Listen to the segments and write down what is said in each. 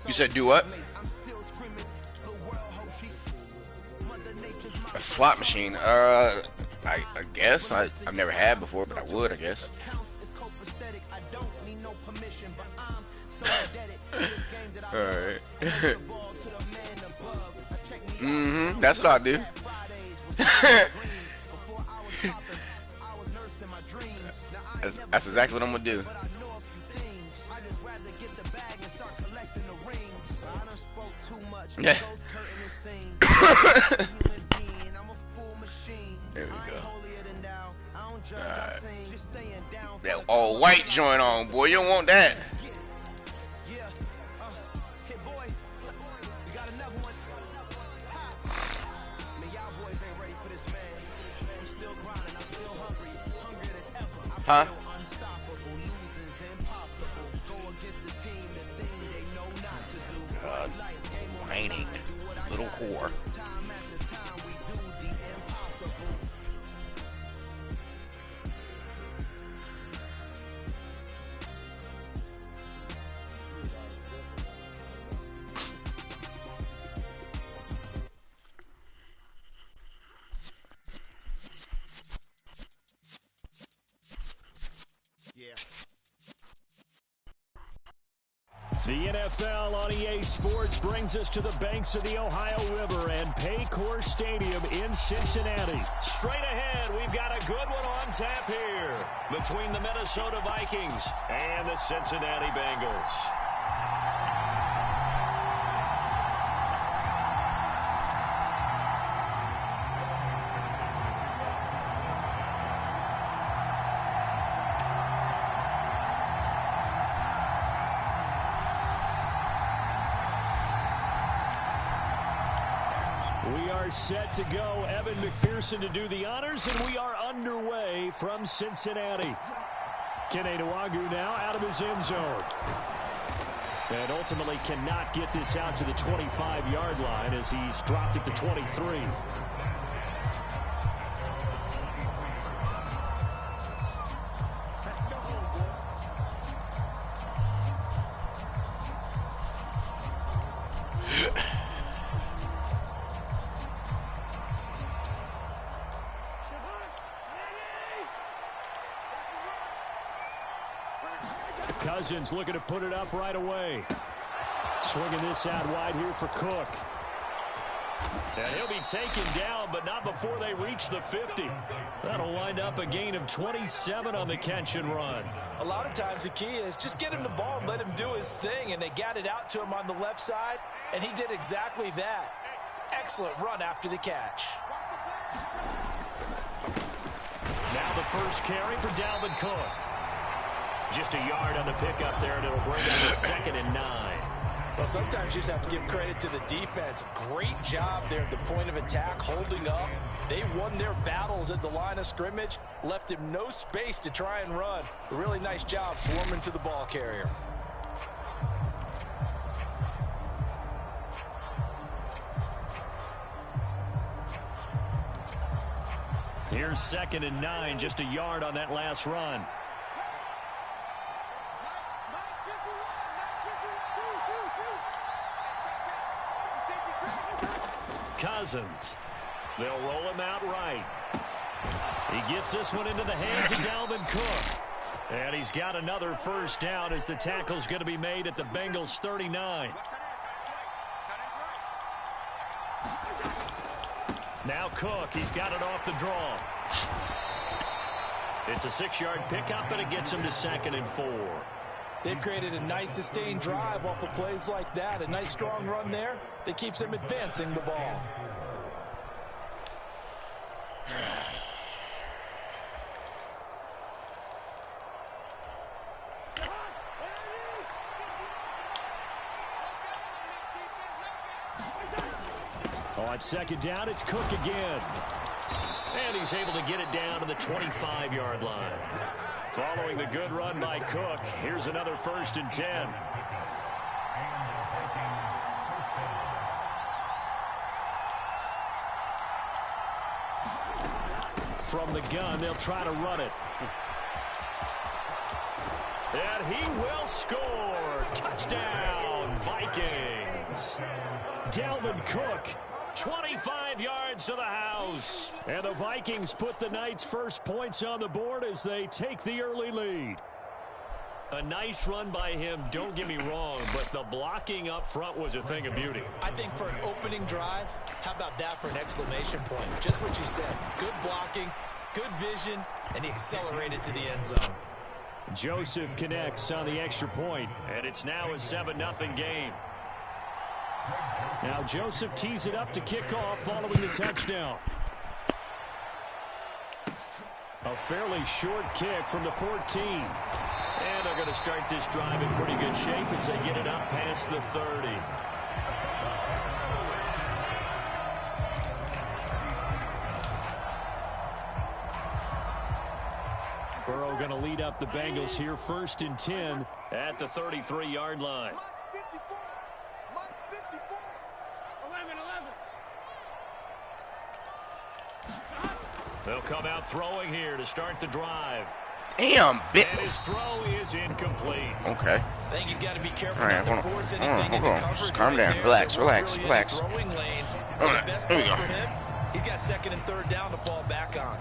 You said do what? A slot machine. I guess I've never had before, but I would, I guess. All right. That's what I do. That's exactly what I'm gonna do. Yeah. There we go. Alright. That all white joint on, boy. You don't want that. Huh? Whining little whore. The NFL on EA Sports brings us to the banks of the Ohio River and Akay4ty7's Stadium in Cincinnati. Straight ahead, we've got a good one on tap here between the Minnesota Vikings and the Cincinnati Bengals. We are set to go. Evan McPherson to do the honors, and we are underway from Cincinnati. Keneduagu now out of his end zone. And ultimately cannot get this out to the 25-yard line as he's dropped it to 23. Cousins looking to put it up right away. Swinging this out wide here for Cook. And he'll be taken down, but not before they reach the 50. That'll wind up a gain of 27 on the catch and run. A lot of times the key is just get him the ball and let him do his thing, and they got it out to him on the left side, and he did exactly that. Excellent run after the catch. Now the first carry for Dalvin Cook. Just a yard on the pickup there, and it'll bring up a 2nd and 9. Well, sometimes you just have to give credit to the defense. Great job there at the point of attack, holding up. They won their battles at the line of scrimmage, left him no space to try and run. A really nice job swarming to the ball carrier. Here's 2nd and 9, just a yard on that last run. Cousins. They'll roll him out right. He gets this one into the hands of Dalvin Cook. And he's got another first down as the tackle's going to be made at the Bengals 39. Now Cook, he's got it off the draw. It's a 6-yard pickup, and it gets him to 2nd and 4. They've created a nice sustained drive off of plays like that. A nice strong run there that keeps them advancing the ball. On 2nd down, it's Cook again. And he's able to get it down to the 25-yard line. Following the good run by Cook, here's another 1st and 10. From the gun, they'll try to run it. And he will score. Touchdown, Vikings. Dalvin Cook, 25 yards to the house. And the Vikings put the Knights' first points on the board as they take the early lead. A nice run by him, don't get me wrong, but the blocking up front was a thing of beauty. I think for an opening drive, how about that for an exclamation point? Just what you said. Good blocking, good vision, and he accelerated to the end zone. Joseph connects on the extra point, and it's now a 7-0 game. Now Joseph tees it up to kick off following the touchdown. A fairly short kick from the 14. And they're going to start this drive in pretty good shape as they get it up past the 30. Burrow going to lead up the Bengals here, 1st and 10 at the 33-yard line. They'll come out throwing here to start the drive. Damn, bit. And his throw is incomplete. Okay. I think he's got to be careful. All right, hold on. Just calm down. Relax. Relax. Relax. All right, here we go. He's got 2nd and 3rd down to fall back on.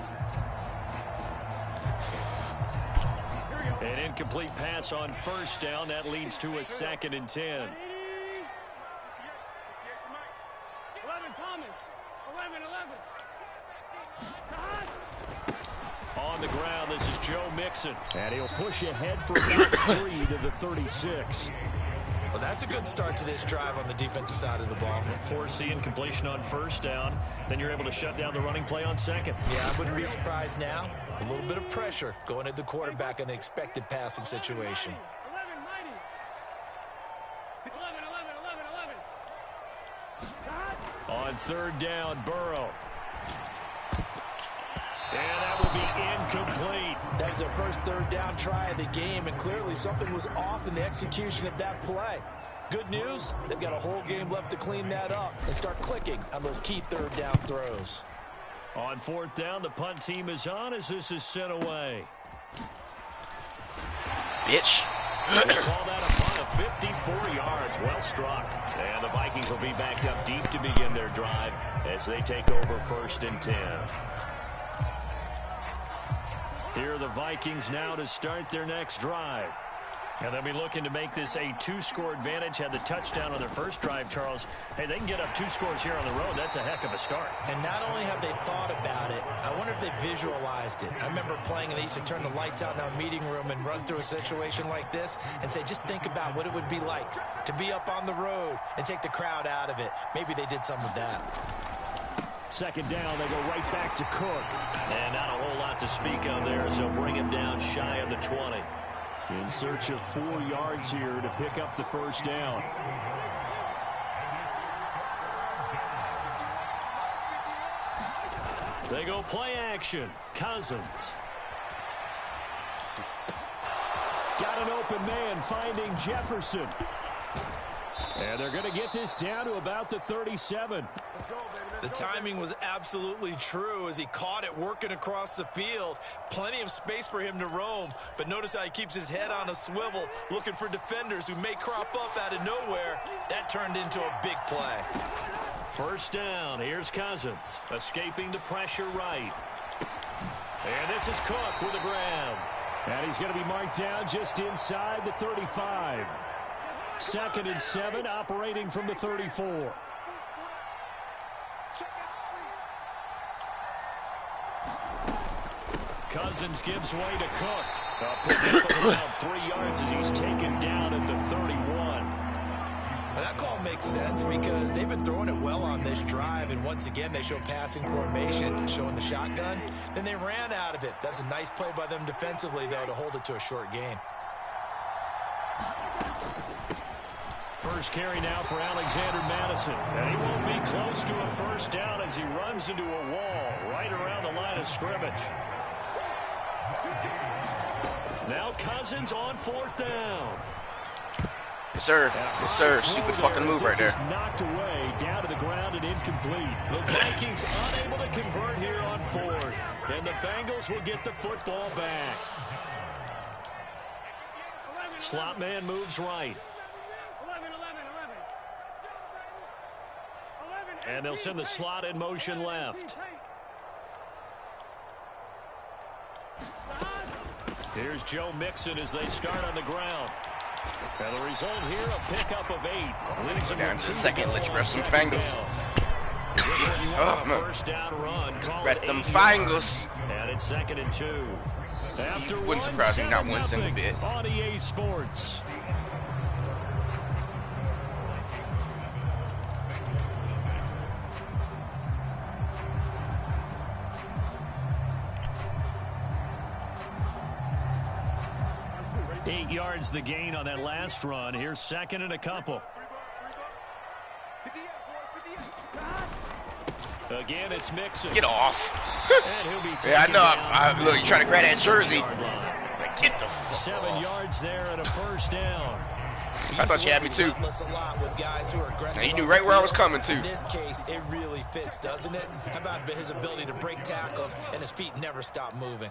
An incomplete pass on 1st down. That leads to a 2nd and 10. On the ground, this is Joe Mixon. And he'll push ahead for about 3 to the 36. Well, that's a good start to this drive on the defensive side of the ball. Forcing completion on 1st down. Then you're able to shut down the running play on 2nd. Yeah, I wouldn't be surprised now. A little bit of pressure going at the quarterback in an expected passing situation. On 3rd down, Burrow. And that will be incomplete. That was their first 3rd down try of the game, and clearly something was off in the execution of that play. Good news, they've got a whole game left to clean that up and start clicking on those key 3rd down throws. On 4th down, the punt team is on as this is sent away. Bitch. They call that a punt of 54 yards. Well struck. And the Vikings will be backed up deep to begin their drive as they take over 1st and 10. Here are the Vikings now to start their next drive. And they'll be looking to make this a 2-score advantage. Had the touchdown on their first drive, Charles. Hey, they can get up 2 scores here on the road. That's a heck of a start. And not only have they thought about it, I wonder if they visualized it. I remember playing, and they used to turn the lights out in our meeting room and run through a situation like this and say, just think about what it would be like to be up on the road and take the crowd out of it. Maybe they did some of that. 2nd down, they go right back to Cook. And not a whole lot to speak of there as they'll bring him down shy of the 20. In search of 4 yards here to pick up the 1st down. They go play action. Cousins. Got an open man finding Jefferson. And they're going to get this down to about the 37. The timing was absolutely true as he caught it working across the field. Plenty of space for him to roam, but notice how he keeps his head on a swivel looking for defenders who may crop up out of nowhere. That turned into a big play. 1st down. Here's Cousins escaping the pressure right. And this is Cook with the grab. And he's going to be marked down just inside the 35. 2nd and 7, operating from the 34. Cousins gives way to Cook. Picked up about 3 yards as he's taken down at the 31. Well, that call makes sense because they've been throwing it well on this drive, and once again they show passing formation, showing the shotgun. Then they ran out of it. That's a nice play by them defensively, though, to hold it to a short gain. First carry now for Alexander Madison. And he won't be close to a 1st down as he runs into a wall right around the line of scrimmage. Now Cousins on 4th down. Yes, sir. Yes, sir. Stupid fucking move right there. Knocked away, down to the ground and incomplete. The Vikings unable to convert here on 4th. And the Bengals will get the football back. Slot man moves right. And they'll send the slot in motion left. Here's Joe Mixon as they start on the ground. And the result here, a pickup of 8. Leaves them down to the second. Let's rest some fingers. Oh, man. First down run. Rest them fingers. And it's 2nd and 2. After Wouldn't surprise me, not one single bit. On EA Sports. Eight yards the gain on that last run. Here's 2nd and a couple. Again, it's Mixon. Get off. And he'll be Yeah, I know. Look, you're trying to grab that jersey. It's like, get the fuck 7 off. yards there and a first down. I thought you had me too. Now you knew right where I was coming to. In this case, it really fits, doesn't it? How about his ability to break tackles and his feet never stop moving?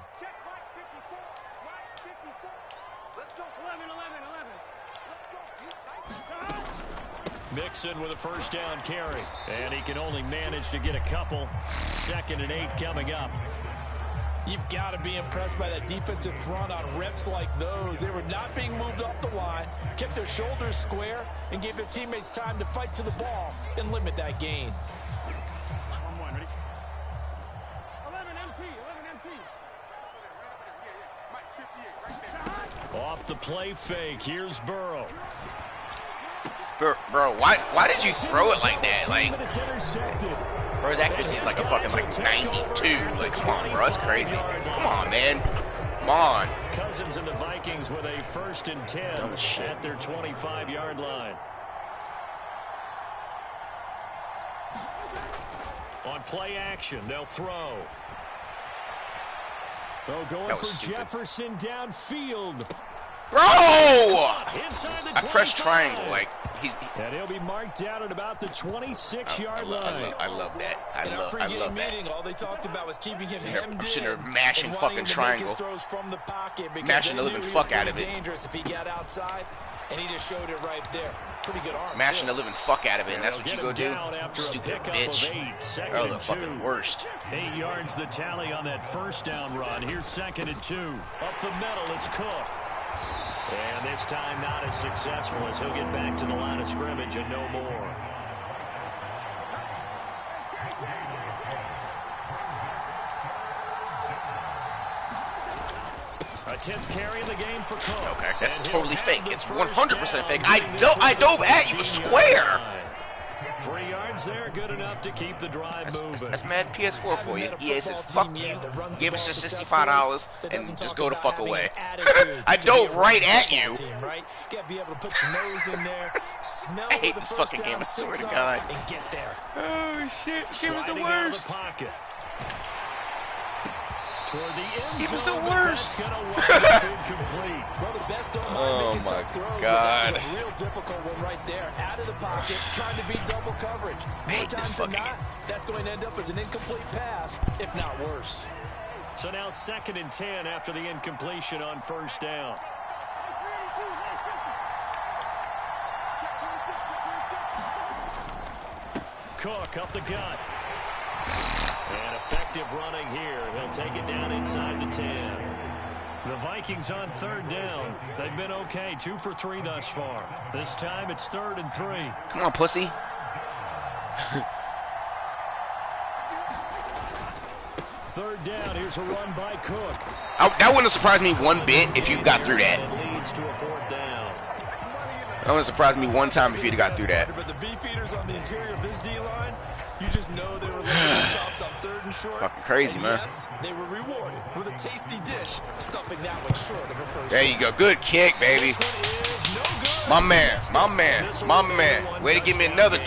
Mixon with a first down carry. And he can only manage to get a couple. 2nd and 8 coming up. You've got to be impressed by that defensive front on reps like those. They were not being moved off the line, kept their shoulders square, and gave their teammates time to fight to the ball and limit that gain. Off the play fake. Here's Burrow. Bro, why did you throw it like that? Like, bro's accuracy is like a fucking like 92. Like, come on, bro, that's crazy. Come on, man. Come on. Cousins and the Vikings with a 1st and 10 at their 25-yard line. On play action, they'll throw. Oh, going for stupid. Jefferson downfield. Bro! I pressed triangle, like, and he'll be marked out at about the 26-yard line. I love that. I love that. Meeting, all they talked about was keeping him I'm sitting there mashing fucking triangle. Mashing the living fuck out of it. Dangerous if he got outside, and he just showed it right there. Pretty good arm. Mashing the living fuck out of it, and that's what you go do? Stupid bitch. Oh, the fucking worst. 8 yards the tally on that first down run. Here's 2nd and 2. Up the middle, it's Cook. And this time not as successful as he'll get back to the line of scrimmage and no more. A 10th carry in the game for Cook. Okay, that's totally fake. It's 100% fake. I dove at you square. 3 yards there, good enough to keep the drive moving. That's mad PS4 for you. EA says, fuck you, give us just $65 and just go the fuck away. I dove right at you. I hate this fucking game, I swear to God. Oh shit, this game is the worst. This game is the worst. Oh my God. Real difficult one right there. Out of the pocket, trying to beat double coverage. I hate this fucking game. That's going to end up as an incomplete pass, if not worse. So now 2nd and 10 after the incompletion on first down. Cook up the gut. And effective running here. He'll take it down inside the 10. The Vikings on 3rd down. They've been okay. 2 for 3 thus far. This time it's 3rd and 3. Come on, pussy. Third down. Here's a run by Cook. That wouldn't have surprised me one bit if you got through that. It leads to a 4th down. That wouldn't surprise me one time if you'd have got through that. But the beefeaters on the interior of this D-line, you just know they were looking chops on 3rd and short. Fucking crazy, man. Yes, they were rewarded with a tasty dish, stuffing that one short of a first. There you go. Good kick, baby. My man. Way to give me another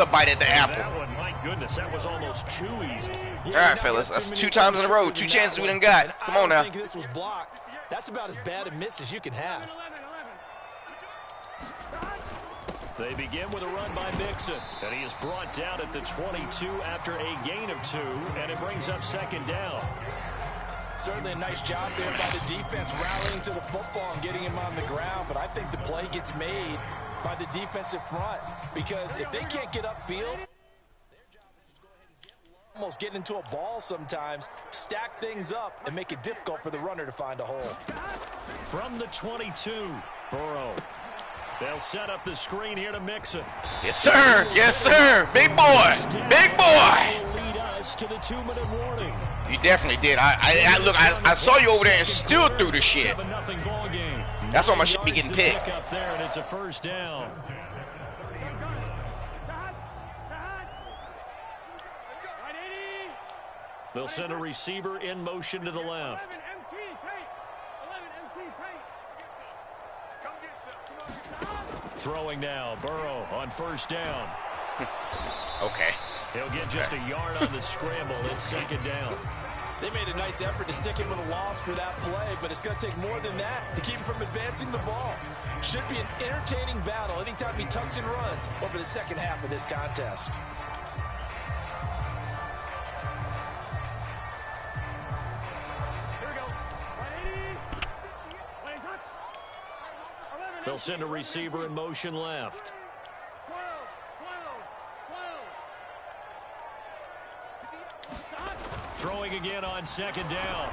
bite at the apple. That one, my goodness, that was almost too easy. All right, fellas. That's 2 times in a row. 2 chances we done got. Come on now. I think this was blocked. That's about as bad a miss as you can have. They begin with a run by Mixon, and he is brought down at the 22 after a gain of 2, and it brings up 2nd down. Certainly a nice job there by the defense rallying to the football and getting him on the ground, but I think the play gets made by the defensive front because if they can't get upfield, Almost get into a ball sometimes, stack things up, and make it difficult for the runner to find a hole. From the 22, Burrow. They'll set up the screen here to mix it. Yes, sir. Yes, sir. Big boy. Big boy. Lead us to the 2-minute warning. You definitely did. I saw you over there and still threw the shit. 7-0 ball game. That's why my shit be getting picked. Up there, and it's a first down. They'll send a receiver in motion to the left. Throwing now, Burrow on first down. Okay. He'll get just a yard on the scramble. It's second down. They made a nice effort to stick him with a loss for that play, but it's going to take more than that to keep him from advancing the ball. Should be an entertaining battle anytime he tucks and runs over the second half of this contest. They'll send a receiver in motion left. Throwing again on second down.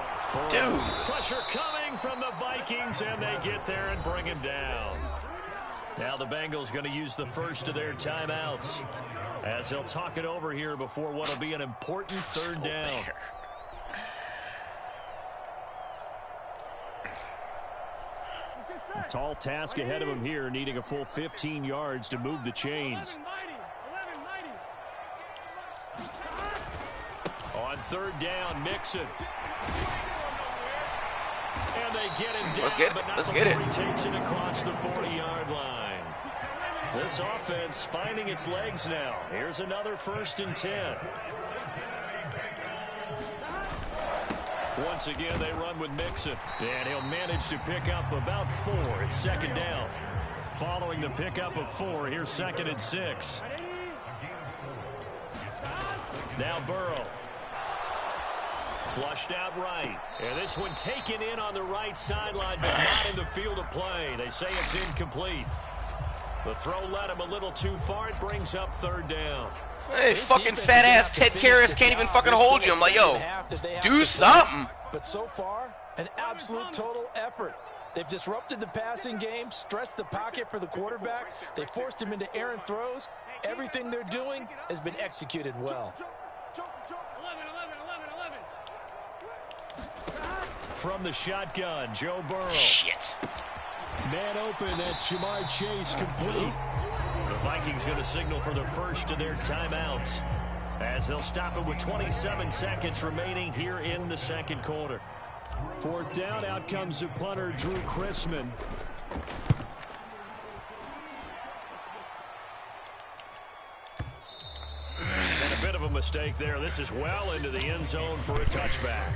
Dude. Pressure coming from the Vikings, and they get there and bring him down. Now the Bengals going to use the first of their timeouts as they'll talk it over here before what will be an important third down. Tall task ahead of him here, needing a full 15 yards to move the chains. On third down, Mixon. And they get him down, Let's get it. He takes it across the 40-yard line. This offense finding its legs now. Here's another 1st and 10. Once again, they run with Mixon. And he'll manage to pick up about 4. It's second down. Following the pickup of 4, here's 2nd and 6. Now Burrow. Flushed out right. And this one taken in on the right sideline, but not in the field of play. They say it's incomplete. The throw led him a little too far. It brings up third down. Hey, fucking fat-ass Ted Karras can't even fucking hold you. I'm like, yo, do something. But so far, an absolute total effort. They've disrupted the passing game, stressed the pocket for the quarterback. They forced him into errant throws. Everything they're doing has been executed well. From the shotgun, Joe Burrow. Shit. Man open, that's Jamar Chase complete. The Vikings going to signal for the first of their timeouts as they'll stop it with 27 seconds remaining here in the second quarter. Fourth down, out comes the punter, Drew Chrisman. And a bit of a mistake there. This is well into the end zone for a touchback.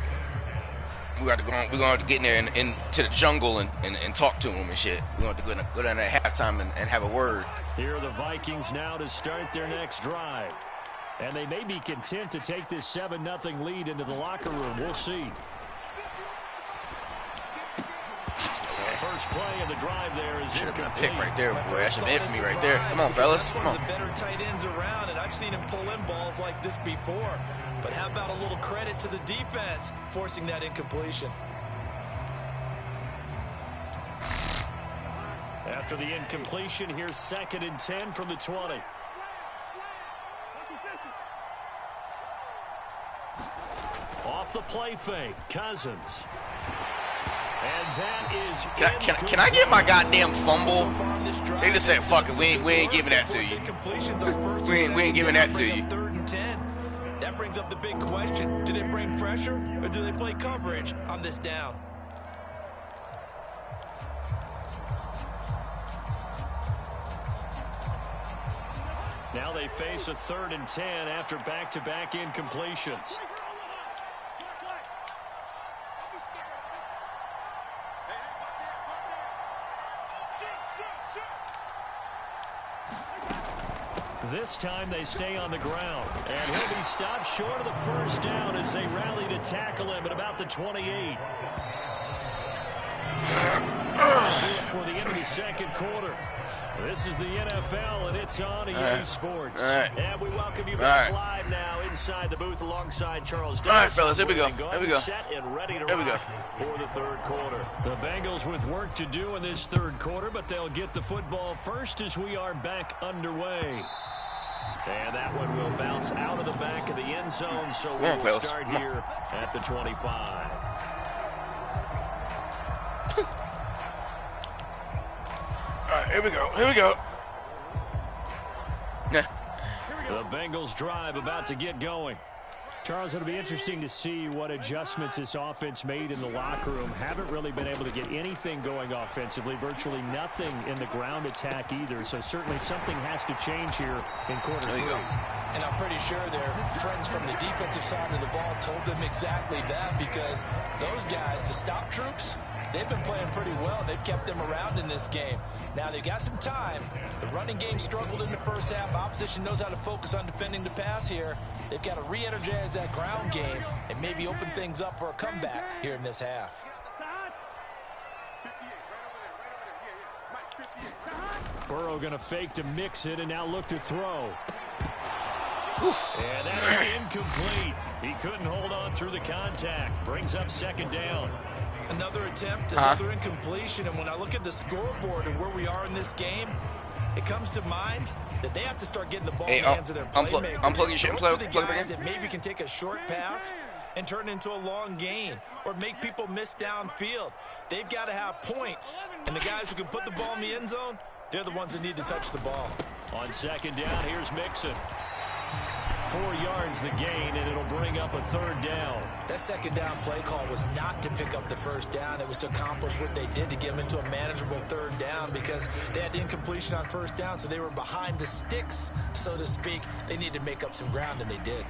We're going to have to get in there and into the jungle and talk to him and shit. We're going to have to go down there at halftime and have a word. Here are the Vikings now to start their next drive. And they may be content to take this 7-0 lead into the locker room. We'll see. First play of the drive there is should have been a pick right there, boy. That should have been it for me right there. Come on, fellas. Come on. The better tight ends around, and I've seen him pull in balls like this before. But how about a little credit to the defense forcing that incompletion? After the incompletion, here's 2nd and 10 from the 20. Off the play fake, Cousins. And that is can I get my goddamn fumble? They just said, fuck it, we ain't giving that to you. We ain't giving that to you. 3rd and 10. That brings up the big question. Do they bring pressure or do they play coverage on this down? Now they face a 3rd and 10 after back-to-back incompletions. This time they stay on the ground. And he'll be stopped short of the first down as they rally to tackle him at about the 28. For the end of the second quarter. This is the NFL, and it's on EA Sports. And we welcome you back live now inside the booth alongside Charles Davis. All right, fellas, here we go. Here we go. Set and ready to rock for the third quarter. The Bengals with work to do in this third quarter, but they'll get the football first as we are back underway. And that one will bounce out of the back of the end zone, so we'll start here at the 25. All right, here we go. Here we go. The Bengals drive about to get going. Charles, it'll be interesting to see what adjustments this offense made in the locker room. Haven't really been able to get anything going offensively, virtually nothing in the ground attack either. So certainly something has to change here in quarter three. And I'm pretty sure their friends from the defensive side of the ball told them exactly that, because those guys, the stop troops, they've been playing pretty well. They've kept them around in this game. Now, they've got some time. The running game struggled in the first half. Opposition knows how to focus on defending the pass here. They've got to re-energize that ground game and maybe open things up for a comeback here in this half. Burrow going to fake to mix it and now look to throw. And that is incomplete. He couldn't hold on through the contact. Brings up second down. Another attempt, another incompletion. And when I look at the scoreboard and where we are in this game, it comes to mind that they have to start getting the ball in the hands of their playmakers. Unplug your shit and plug the it guys again. that maybe can take a short pass and turn it into a long gain or make people miss downfield. They've got to have points. And the guys who can put the ball in the end zone, they're the ones that need to touch the ball. On second down, here's Mixon. 4 yards the gain, and it'll bring up a third down. That second down play call was not to pick up the first down. It was to accomplish what they did, to get them into a manageable third down, because they had incompletion on first down, so they were behind the sticks, so to speak. They needed to make up some ground, and they did.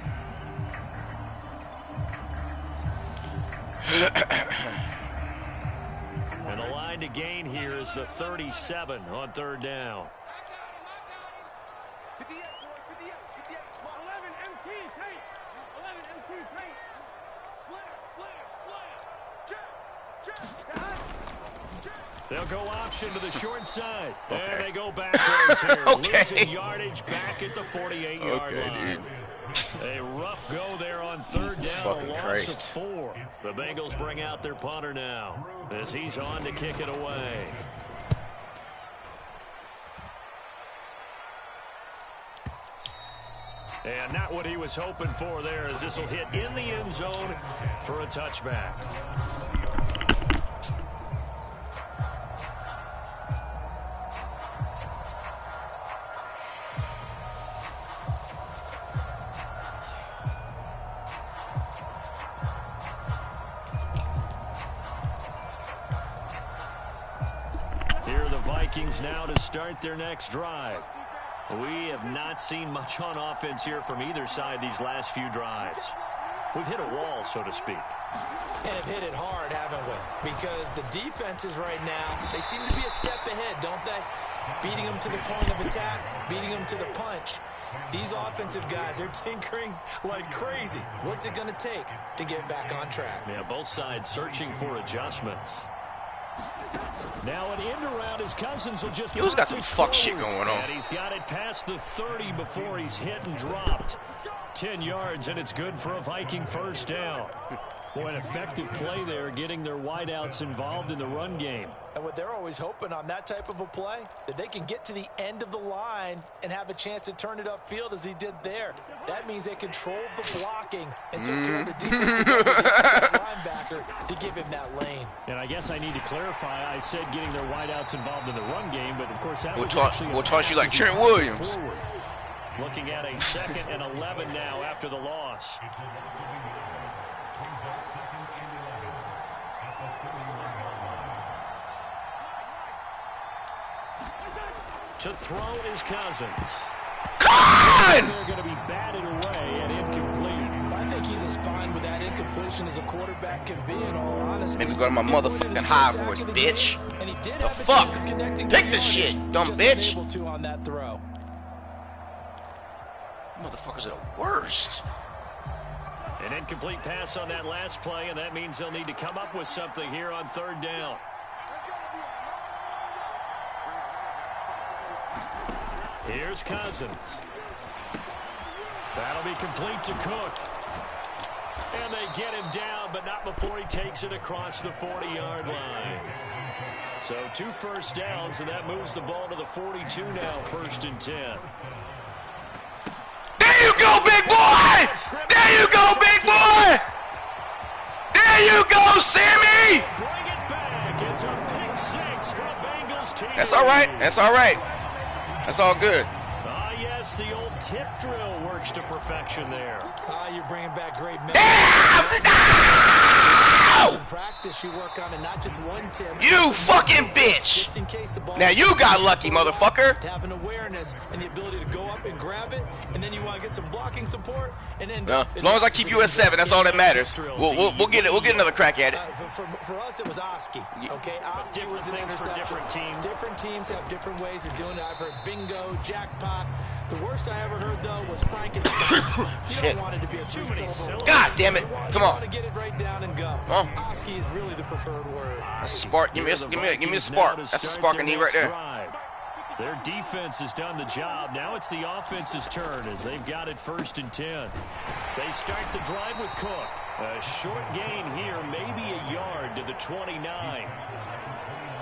And the line to gain here is the 37 on third down. They'll go option to the short side. Okay. And they go backwards here. Okay. Losing yardage back at the 48-yard line. A rough go there on third down, a loss of 4. The Bengals bring out their punter now as he's on to kick it away. And not what he was hoping for there, as this will hit in the end zone for a touchback. Vikings now to start their next drive. We have not seen much on offense here from either side these last few drives. We've hit a wall, so to speak. And have hit it hard, haven't we? Because the defenses right now, they seem to be a step ahead, don't they? Beating them to the point of attack, beating them to the punch. These offensive guys, they're tinkering like crazy. What's it going to take to get back on track? Yeah, both sides searching for adjustments. Now an end around, his Cousins will just... He's got some fuck shit going on. And he's got it past the 30 before he's hit and dropped. 10 yards, and it's good for a Viking first down. Boy, an effective play there, getting their wideouts involved in the run game. And what they're always hoping on that type of a play, that they can get to the end of the line and have a chance to turn it upfield as he did there. That means they controlled the blocking and took care of the defensive linebacker to give him that lane. And I guess I need to clarify, I said getting their wideouts involved in the run game, but of course that we'll toss you like Trent Williams. Forward. Looking at a 2nd and 11 now after the loss. To throw is Cousins. They're going to be batted away and incomplete. I think he's as fine with that incompletion as a quarterback can be, in all honesty. Let me go to my motherfucking high voice, bitch. And he did the fuck? Pick this shit, dumb bitch. Able to on that throw. Motherfuckers are the worst. An incomplete pass on that last play, and that means they'll need to come up with something here on third down. Here's Cousins. That'll be complete to Cook. And they get him down, but not before he takes it across the 40-yard line. So 2 first downs, and that moves the ball to the 42 now, 1st and 10. There you go, big boy! There you go, big boy! There you go, Sammy! Bring it back. It's a pick 6 from Bengals team. That's all right. That's all right. That's all good. Yes, the old tip drill works to perfection there. You're bringing back great memories. In practice, you work on it, not just one tip. You fucking bitch! Just in case the ball. Now you got lucky, motherfucker. To have an awareness and the ability to go up and grab it, and then you want to get some blocking support, and then. As long as I keep you at 7, that's all that matters. We'll get it. We'll get another crack at it. For us, it was Oski. Okay, Oski was an interception. Different teams. Different teams have different ways of doing it. I've heard bingo, jackpot. The worst I ever heard though was Frankenstein. You don't want it to be a three-syllable. God damn it! Come on. You want to get it right down and go. Oh. Oski is really the preferred word. That's a spark. Give me a spark. That's a spark I need right there. Their defense has done the job. Now it's the offense's turn as they've got it 1st and 10. They start the drive with Cook. A short gain here, maybe a yard to the 29.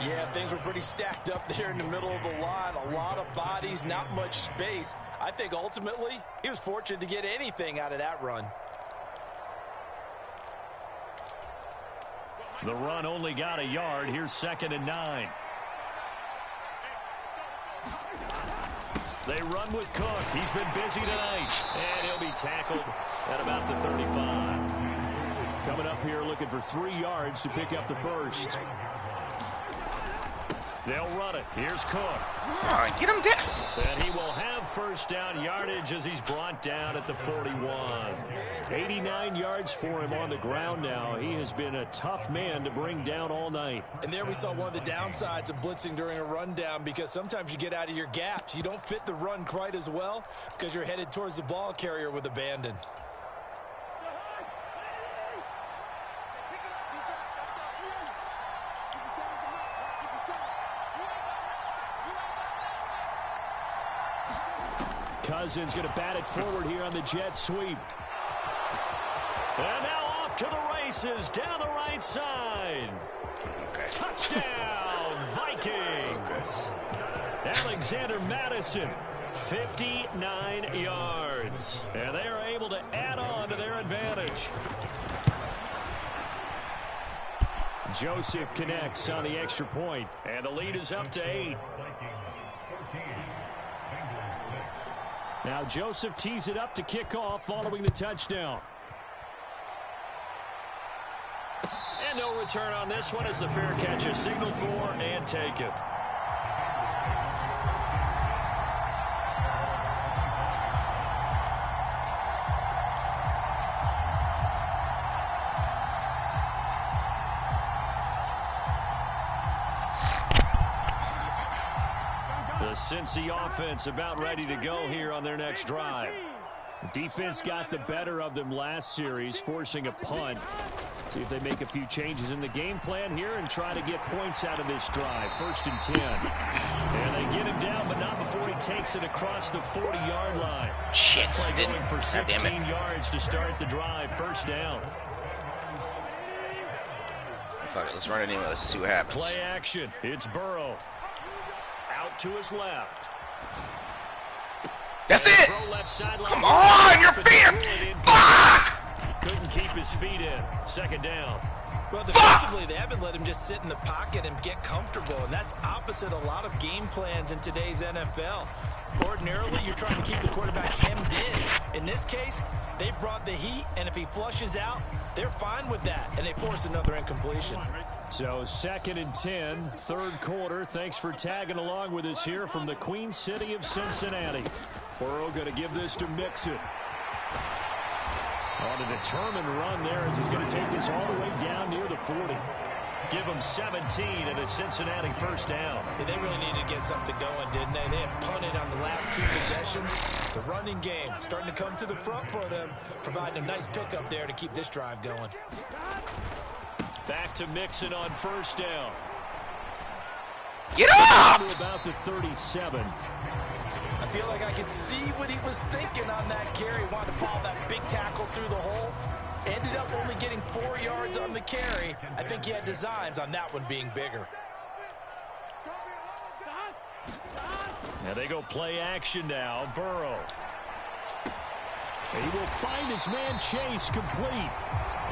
Yeah, things were pretty stacked up there in the middle of the line. A lot of bodies, not much space. I think ultimately he was fortunate to get anything out of that run. The run only got a yard. Here's 2nd and 9. They run with Cook. He's been busy tonight. And he'll be tackled at about the 35. Coming up here looking for 3 yards to pick up the first. They'll run it. Here's Cook. Come on, get him down. And he will have first down yardage as he's brought down at the 41. 89 yards for him on the ground now. He has been a tough man to bring down all night. And there we saw one of the downsides of blitzing during a rundown, because sometimes you get out of your gaps. You don't fit the run quite as well because you're headed towards the ball carrier with abandon. Cousins going to bat it forward here on the jet sweep. And now off to the races down the right side. Okay. Touchdown, Vikings. Okay. Alexander Madison, 59 yards. And they are able to add on to their advantage. Joseph connects on the extra point, and the lead is up to 8. Now Joseph tees it up to kick off following the touchdown. And no return on this one as the fair catch is signaled for and taken. The Cincy offense about ready to go here on their next drive. Defense got the better of them last series, forcing a punt. See if they make a few changes in the game plan here and try to get points out of this drive. 1st and 10. And they get him down, but not before he takes it across the 40-yard line. Shit. Play going for 16 yards to start the drive. 1st down. Fuck it, let's run it anyway. Let's see what happens. Play action. It's Burrow. Out to his left. That's it. Come on, you're fair. Fuck! Couldn't keep his feet in. 2nd down. Well, defensively, they haven't let him just sit in the pocket and get comfortable, and that's opposite a lot of game plans in today's NFL. Ordinarily, you're trying to keep the quarterback hemmed in. In this case, they brought the heat, and if he flushes out, they're fine with that, and they force another incompletion. So 2nd and 10, 3rd quarter. Thanks for tagging along with us here from the Queen City of Cincinnati. Burrow going to give this to Mixon. On a determined run there as he's going to take this all the way down near the 40. Give him 17 and a Cincinnati 1st down. Yeah, they really needed to get something going, didn't they? They had punted on the last 2 possessions. The running game starting to come to the front for them, providing a nice pickup there to keep this drive going. Back to Mixon on 1st down. Get up! to about the 37. I feel like I could see what he was thinking on that carry. Wanted to follow that big tackle through the hole. Ended up only getting 4 yards on the carry. I think he had designs on that one being bigger. Now they go play action now. Burrow. He will find his man Chase complete.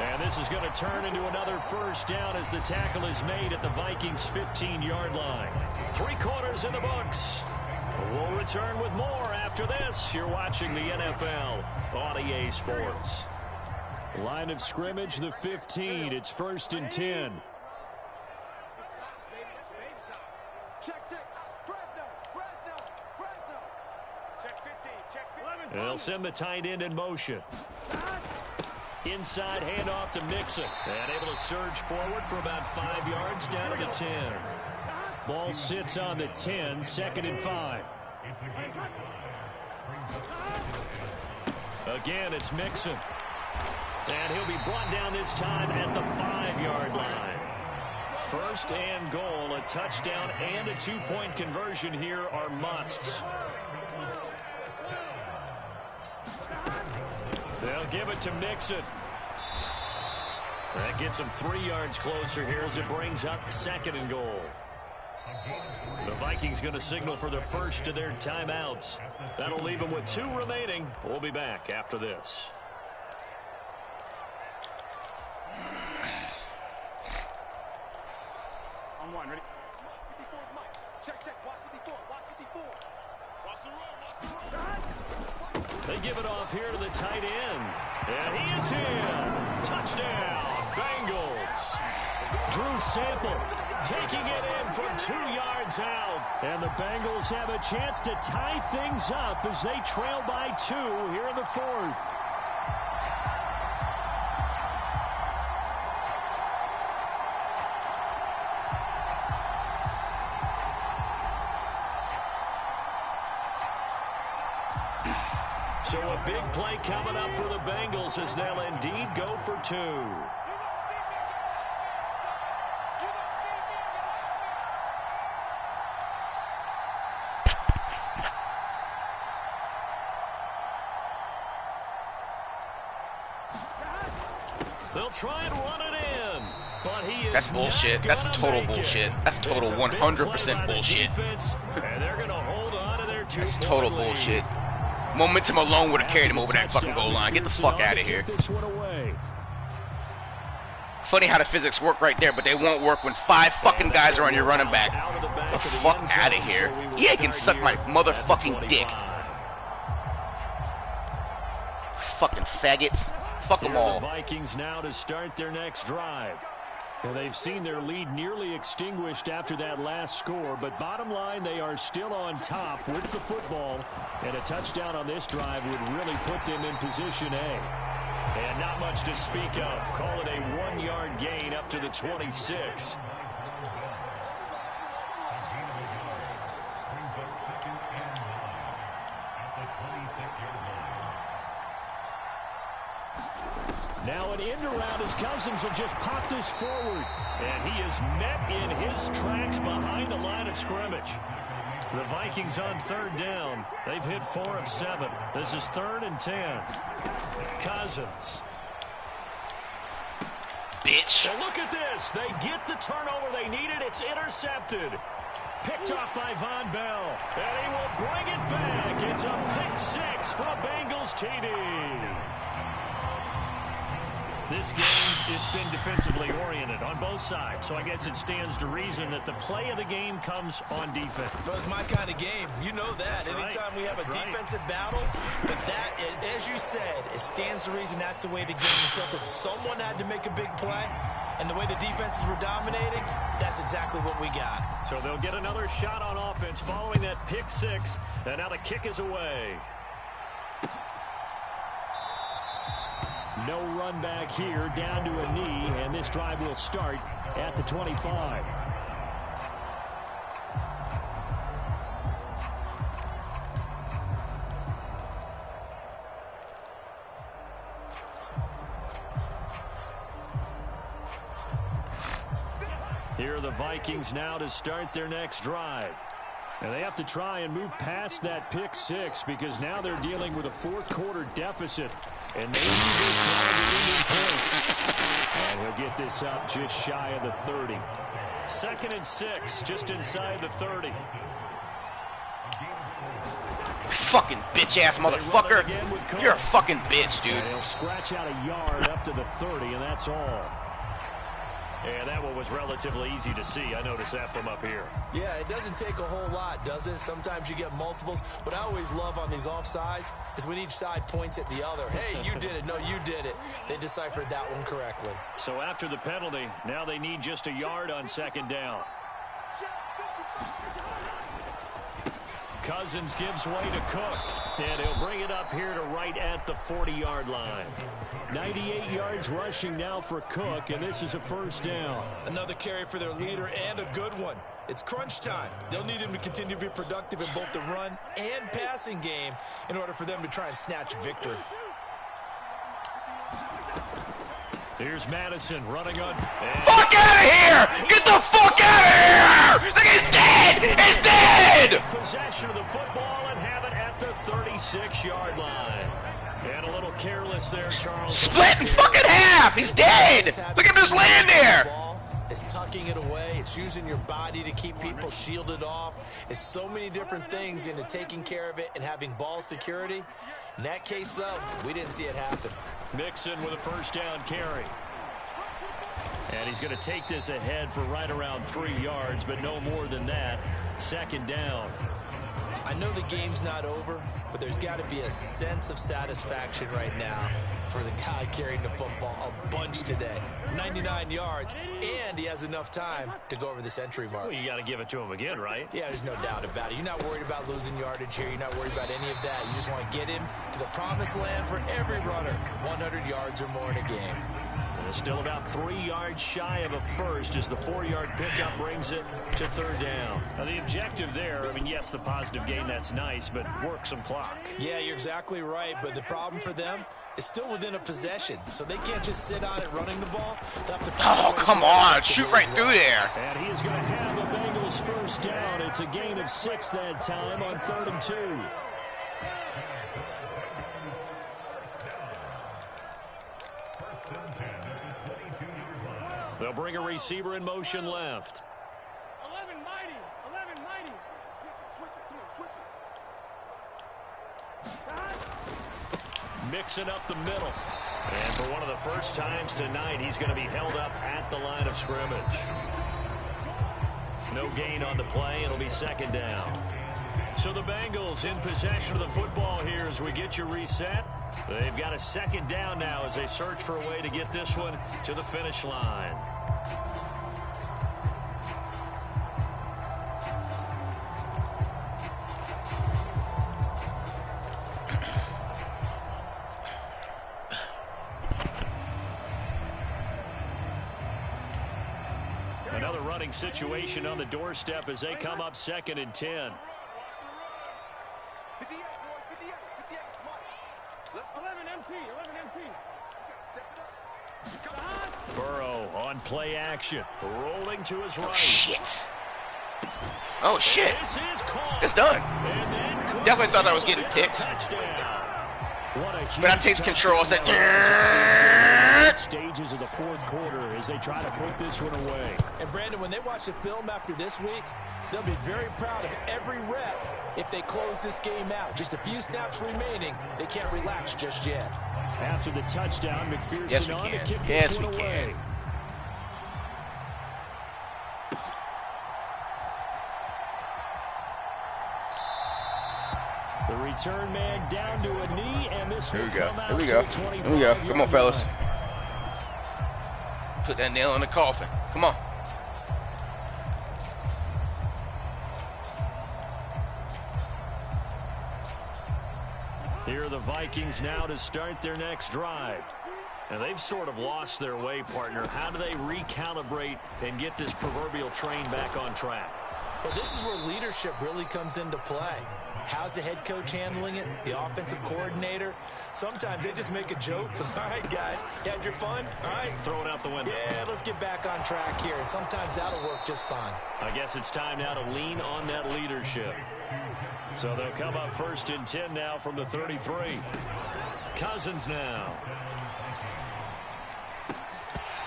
And this is going to turn into another first down as the tackle is made at the Vikings' 15-yard line. 3 quarters in the books. We'll return with more after this. You're watching the NFL on EA Sports. Line of scrimmage, the 15. It's 1st and 10. They'll send the tight end in motion. Inside handoff to Mixon. And able to surge forward for about 5 yards down to the 10. Ball sits on the 10, 2nd and 5. Again, it's Mixon. And he'll be brought down this time at the 5-yard line. 1st and goal, a touchdown and a 2-point conversion here are musts. They'll give it to Mixon. That gets him 3 yards closer here as it brings up 2nd and goal. The Vikings going to signal for the first of their timeouts. That'll leave them with 2 remaining. We'll be back after this. On 1, ready? 54 is Mike. Check. Watch 54. Watch 54. Watch the roll. They give it off here to the tight end. And he is in. Touchdown, Bengals. Drew Sample taking it in from 2 yards out. And the Bengals have a chance to tie things up as they trail by 2 here in the 4th. So a big play coming up for the Bengals as they'll indeed go for 2. They'll try and run it in, but he is That's bullshit. That's total bullshit. That's total 100% bullshit. And they're going to hold on to their 2-point That's total lead. bullshit. Momentum alone would have carried him over that fucking goal line. Get the fuck out of here. Funny how the physics work right there, but they won't work when 5 fucking guys are on your running back. Get the fuck out of here. Yeah, can suck my motherfucking dick. Fucking faggots. Fuck them all. The Vikings now to start their next drive. Well, they've seen their lead nearly extinguished after that last score, but bottom line, they are still on top with the football, and a touchdown on this drive would really put them in position A. And not much to speak of. Call it a 1-yard gain up to the 26. Now an end around as Cousins will just pop this forward. And he is met in his tracks behind the line of scrimmage. The Vikings on 3rd down. They've hit 4 of 7. This is 3rd and 10. Cousins. Bitch. And look at this. They get the turnover they needed. It's intercepted. Picked off by Von Bell. And he will bring it back. It's a pick 6 for a Bengals TD. This game, it's been defensively oriented on both sides, so I guess it stands to reason that the play of the game comes on defense. So it's my kind of game. You know that. That's Anytime right. we have a defensive battle, but that, as you said, it stands to reason that's the way the game tilted. Someone had to make a big play, and the way the defenses were dominating, that's exactly what we got. So they'll get another shot on offense following that pick 6, and now the kick is away. No run back here, down to a knee, and this drive will start at the 25. Here are the Vikings now to start their next drive. And they have to try and move past that pick six because now they're dealing with a fourth-quarter deficit. And they need to try points. And he'll get this up just shy of the 30. 2nd and 6, just inside the 30. Fucking bitch-ass motherfucker. You're a fucking bitch, dude. And he'll scratch out a yard up to the 30, and that's all. And that one was relatively easy to see. I noticed that from up here. Yeah, it doesn't take a whole lot, does it? Sometimes you get multiples. What I always love on these offsides is when each side points at the other. Hey, you did it. No, you did it. They deciphered that one correctly. So after the penalty, now they need just a yard on 2nd down. Cousins gives way to Cook, and he'll bring it up here to right at the 40-yard line. 98 yards rushing now for Cook, and this is a 1st down. Another carry for their leader, and a good one. It's crunch time. They'll need him to continue to be productive in both the run and passing game in order for them to try and snatch victory. Here's Madison running on. Fuck out of here! Get the fuck out of here! He's dead! He's dead! Possession of the football and have it at the 36-yard line. And a little careless there, Charles. Split in fucking half! He's dead! Look at him just laying there! It's tucking it away. It's using your body to keep people shielded off. It's so many different things into taking care of it and having ball security. In that case, though, we didn't see it happen. Mixon with a 1st down carry. And he's going to take this ahead for right around 3 yards, but no more than that. 2nd down. I know the game's not over, but there's got to be a sense of satisfaction right now for the guy carrying the football a bunch today. 99 yards, and he has enough time to go over the century mark. Well, you got to give it to him again, right? Yeah, there's no doubt about it. You're not worried about losing yardage here. You're not worried about any of that. You just want to get him to the promised land for every runner. 100 yards or more in a game. Still about 3 yards shy of a first as the 4-yard pickup brings it to 3rd down. Now the objective there, I mean, yes, the positive gain, that's nice, but work some clock. Yeah, you're exactly right, but the problem for them is still within a possession, so they can't just sit on it running the ball. They'll have to oh, come on, shoot right through there. And he is going to have a Bengals 1st down. It's a gain of 6 that time on 3rd and 2. They'll bring a receiver in motion left. 11 mighty. 11 mighty. Switch it. Mixing up the middle. And for one of the first times tonight, he's going to be held up at the line of scrimmage. No gain on the play. It'll be 2nd down. So the Bengals in possession of the football here as we get you reset. They've got a 2nd down now as they search for a way to get this one to the finish line. Another running situation on the doorstep as they come up 2nd and 10. Burrow on play action, rolling to his right. Oh, shit. Oh, shit. This is caught. It's done. Definitely thought I was getting picked. But I takes control. I said, stages of the 4th quarter as they try to put this one away. And Brandon, when they watch the film after this week, they'll be very proud of every rep if they close this game out. Just a few snaps remaining. They can't relax just yet. After the touchdown, McPherson yes, we on to can. kick Yes, this we one can. away. The return man down to a knee, and this Here will we go. come out Here we go. to the Here we go. Come on, 25-yard fellas. line. Put that nail in the coffin. Come on. Here are the Vikings now to start their next drive. And they've sort of lost their way, partner. How do they recalibrate and get this proverbial train back on track? Well, this is where leadership really comes into play. How's the head coach handling it? The offensive coordinator? Sometimes they just make a joke. All right, guys, you had your fun? All right. Throw it out the window. Yeah, let's get back on track here. And sometimes that'll work just fine. I guess it's time now to lean on that leadership. So they'll come up 1st and 10 now from the 33. Cousins now.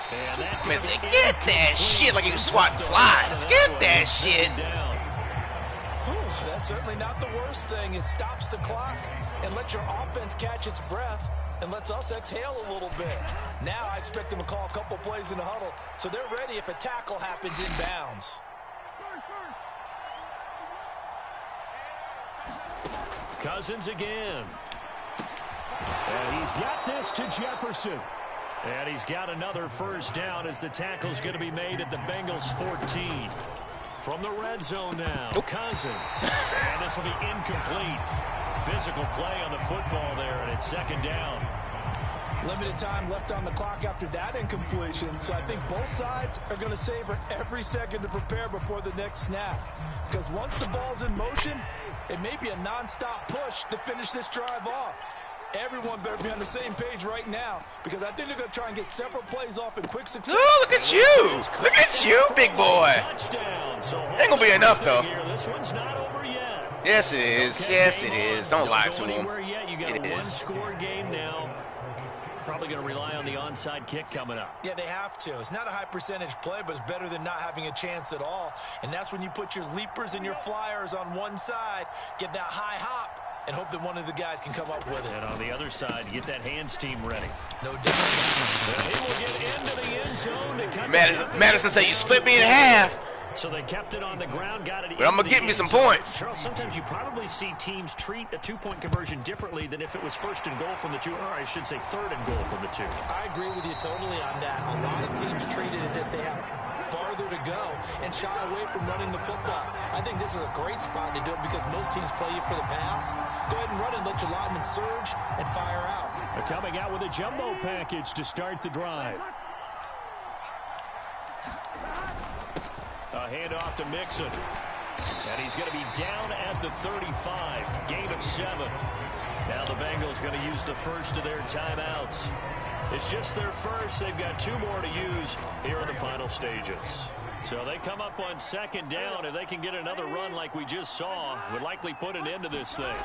And that Get that shit like you swatting flies. Get that shit. That's certainly not the worst thing. It stops the clock and lets your offense catch its breath and lets us exhale a little bit. Now I expect them to call a couple plays in the huddle so they're ready if a tackle happens inbounds. Cousins again. And he's got this to Jefferson. And he's got another first down as the tackle's going to be made at the Bengals 14. From the red zone now, Cousins. And this will be incomplete. Physical play on the football there, and it's 2nd down. Limited time left on the clock after that incompletion, so I think both sides are going to savor every second to prepare before the next snap. Because once the ball's in motion, it may be a nonstop push to finish this drive off. Everyone better be on the same page right now because I think they're going to try and get several plays off in quick succession. Oh, look at you. Look at you, big boy. Ain't going to be enough, though. This one's not over yet. Yes, it is. Yes, it is. Don't lie to him. You got a one-score game now. Probably going to rely on the onside kick coming up. Yeah, they have to. It's not a high percentage play, but it's better than not having a chance at all. And that's when you put your leapers and your flyers on one side, get that high hop, and hope that one of the guys can come up with it. And on the other side, get that hands team ready. No doubt. He will get into the end zone to cut Madison said you split me in half. So they kept it on the ground, got it. But I'm going to get me some points. Charles, sometimes you probably see teams treat a two-point conversion differently than if it was 1st and goal from the 2, or I should say 3rd and goal from the 2. I agree with you totally on that. A lot of teams treat it as if they have farther to go and shy away from running the football. I think this is a great spot to do it because most teams play you for the pass. Go ahead and run and let your linemen surge and fire out. They're coming out with a jumbo package to start the drive. A handoff to Mixon. And he's going to be down at the 35. Gain of 7. Now the Bengals going to use the first of their timeouts. It's just their first. They've got 2 more to use here in the final stages. So they come up on 2nd down. If they can get another run like we just saw, would likely put an end to this thing.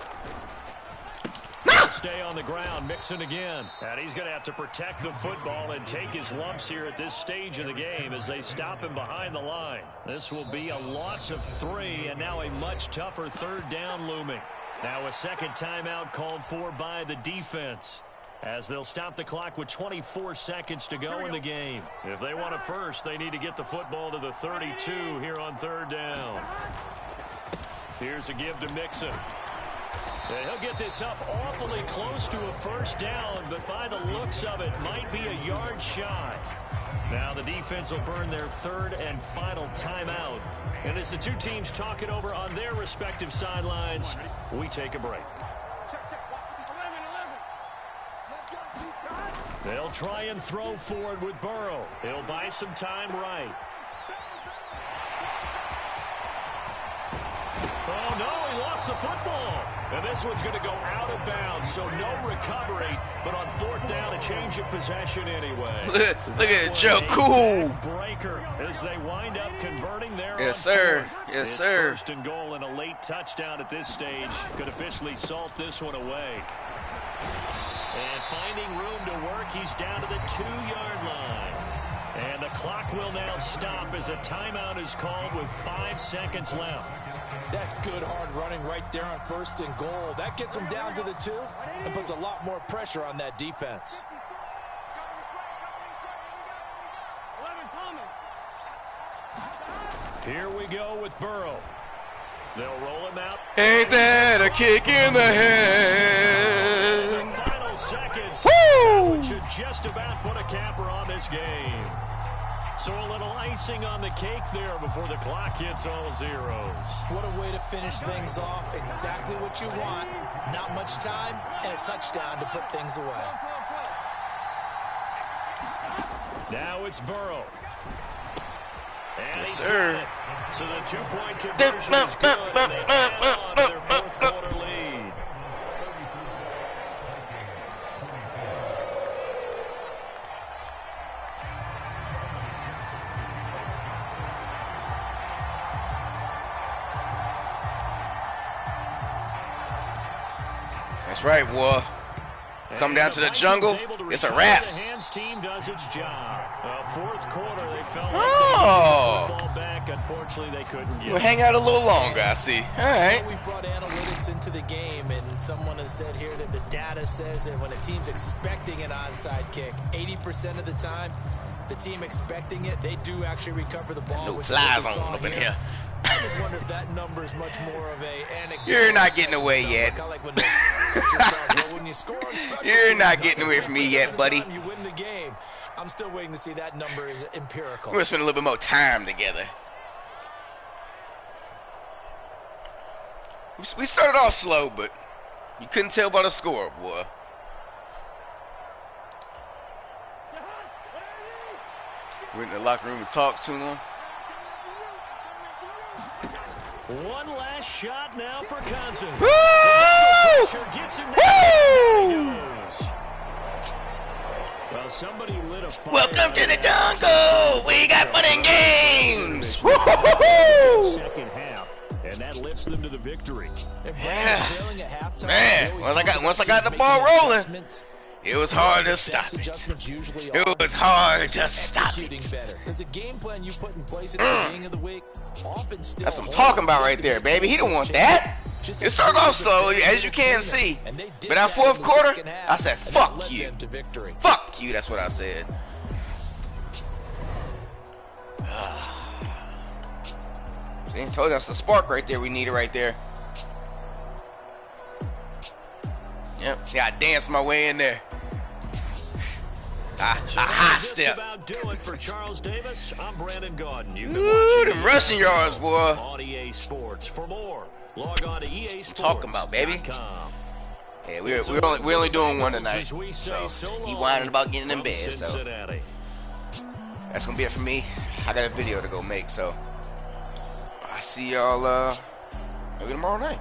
Stay on the ground, Mixon again. And he's going to have to protect the football and take his lumps here at this stage of the game as they stop him behind the line. This will be a loss of 3, and now a much tougher 3rd down looming. Now a 2nd timeout called for by the defense, as they'll stop the clock with 24 seconds to go in the game. If they want it first, they need to get the football to the 32 here on 3rd down. Here's a give to Mixon. And he'll get this up awfully close to a 1st down, but by the looks of it, might be a yard shy. Now the defense will burn their 3rd and final timeout. And as the 2 teams talk it over on their respective sidelines, we take a break. They'll try and throw forward with Burrow. He'll buy some time right. Oh, no, he lost the football. And this one's going to go out of bounds, so no recovery. But on 4th down, a change of possession anyway. Look at Joe Cool. Breaker as they wind up converting their Yes, sir. 4th. Yes, it's sir. 1st and goal and a late touchdown at this stage could officially salt this one away. And finding room to work, he's down to the 2-yard line. And the clock will now stop as a timeout is called with 5 seconds left. That's good hard running right there on 1st and goal. That gets them down to the 2 and puts a lot more pressure on that defense. Here we go with Burrow. They'll roll him out. Ain't that a kick in the head? The final seconds. Woo! Which should just about put a capper on this game. So a little icing on the cake there before the clock hits all zeros. What a way to finish things off. Exactly what you want. Not much time and a touchdown to put things away. Now it's Burrow. And Yes, he's sir. got it. So the two-point conversion is good. And they add on their fourth quarter lead. That's right, boy. Come down to the jungle, it's a wrap. The hands team does its job. Fourth quarter, they felt like Oh. they needed the football back. Unfortunately, they couldn't get We'll it. hang out a little longer, I see. All right. We brought analytics into the game, and someone has said here that the data says that when a team's expecting an onside kick, 80% of the time, the team expecting it, they do actually recover the ball. No which fly is what we zone saw up in here. I just wonder if that number is much more of a anecdote. You're not getting away yet. Kinda like when the coaches tell us, well, when you score on special You're teams, not getting away from me 10% yet, of the buddy. time You win the game. I'm still waiting to see that number is empirical. We're gonna spend a little bit more time together. We started off slow, but you couldn't tell by the score, boy. We're in the locker room to talk to them. One last shot now for Cousins. Woo! Pressure gets him Woo! Well, somebody lit a fire. Welcome to the jungle. We got fun and games. Woo-hoo-hoo! Second half, and that lifts them to the victory. Yeah. Man, once I got the ball rolling, it was hard to stop it. It was hard to stop it. There's a game plan you put in place at the beginning of the week. That's what I'm talking about right there, baby. He don't want that. It started off slow, as you can see. But that fourth quarter, I said, fuck you. Fuck you, that's what I said. See, I told you that's the spark right there we needed right there. Yep, see, I danced my way in there. High step. About do it for Charles Davis. I'm Brandon Gaudin. You've been Ooh, watching them rushing yards, boy. on EA Sports. For more, log on to EASports.com. Talking about, baby. Yeah, we're only doing one tonight. So he whining about getting in bed. So that's gonna be it for me. I got a video to go make. So I see y'all maybe tomorrow night.